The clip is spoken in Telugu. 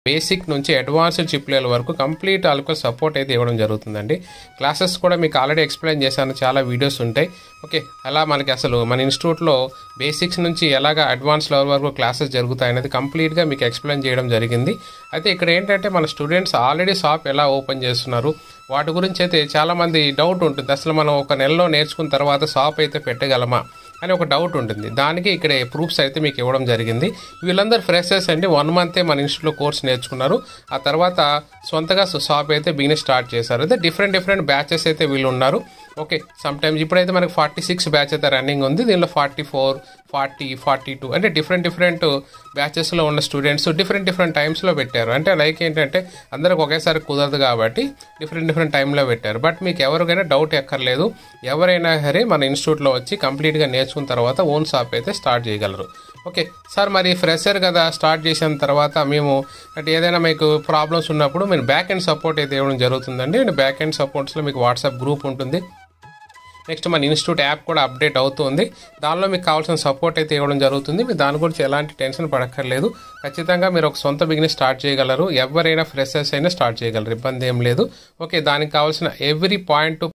బేసిక్ నుంచి అడ్వాన్స్డ్ చిప్ లెవెల్ వరకు కంప్లీట్ వాళ్ళకు సపోర్ట్ అయితే ఇవ్వడం జరుగుతుందండి. క్లాసెస్ కూడా మీకు ఆల్రెడీ ఎక్స్ప్లెయిన్ చేశాను, చాలా వీడియోస్ ఉంటాయి. ఓకే, అలా మనకి అసలు మన ఇన్స్టిట్యూట్లో బేసిక్స్ నుంచి ఎలాగ అడ్వాన్స్ లెవెల్ వరకు క్లాసెస్ జరుగుతాయి అనేది కంప్లీట్గా మీకు ఎక్స్ప్లెయిన్ చేయడం జరిగింది. అయితే ఇక్కడ ఏంటంటే మన స్టూడెంట్స్ ఆల్రెడీ షాప్ ఎలా ఓపెన్ చేస్తున్నారు వాటి గురించి అయితే చాలామంది డౌట్ ఉంటుంది. అసలు మనం ఒక నెలలో నేర్చుకున్న తర్వాత షాప్ అయితే పెట్టగలమా అని ఒక డౌట్ ఉంటుంది. దానికి ఇక్కడ ప్రూఫ్స్ అయితే మీకు ఇవ్వడం జరిగింది. వీళ్ళందరూ ఫ్రెషర్స్ అండి, 1 మంతే మన ఇన్స్టిట్యూట్లో కోర్స్ నేర్చుకున్నారు. ఆ తర్వాత సొంతగా షాప్ అయితే బిజినెస్ స్టార్ట్ చేశారు. అయితే డిఫరెంట్ బ్యాచెస్ అయితే వీళ్ళు ఉన్నారు. ఓకే, సమ్ టైమ్స్ ఇప్పుడైతే మనకి 46 బ్యాచ్ అయితే రన్నింగ్ ఉంది. దీనిలో 44, 40, 42 అంటే డిఫరెంట్ బ్యాచెస్లో ఉన్న స్టూడెంట్స్ డిఫరెంట్ టైమ్స్లో పెట్టారు. అంటే లైక్ ఏంటంటే అందరికి ఒకేసారి కుదరదు కాబట్టి డిఫరెంట్ టైంలో పెట్టారు. బట్ మీకు ఎవరికైనా డౌట్ ఎక్కర్లేదు, ఎవరైనా సరే మన ఇన్స్టిట్యూట్లో వచ్చి కంప్లీట్గా నేర్చుకున్న తర్వాత ఓన్ షాప్ అయితే స్టార్ట్ చేయగలరు. ఓకే సార్, మరి ఫ్రెషర్ కదా, స్టార్ట్ చేసిన తర్వాత మేము అంటే ఏదైనా మీకు ప్రాబ్లమ్స్ ఉన్నప్పుడు మీరు బ్యాక్ ఎండ్ సపోర్ట్ అయితే ఇవ్వడం జరుగుతుందండి. అండ్ బ్యాక్ ఎండ్ సపోర్ట్స్లో మీకు వాట్సాప్ గ్రూప్ ఉంటుంది. నెక్స్ట్ మన ఇన్స్టిట్యూట్ యాప్ కూడా అప్డేట్ అవుతుంది. దానిలో మీకు కావాల్సిన సపోర్ట్ అయితే ఇవ్వడం జరుగుతుంది. మీరు దాని గురించి ఎలాంటి టెన్షన్ పడక్కర్లేదు. ఖచ్చితంగా మీరు ఒక సొంత బిజినెస్ స్టార్ట్ చేయగలరు. ఎవరైనా ఫ్రెషర్స్ అయినా స్టార్ట్ చేయగలరు, ఇబ్బంది ఏం లేదు. ఓకే, దానికి కావాల్సిన ఎవ్రీ పాయింట్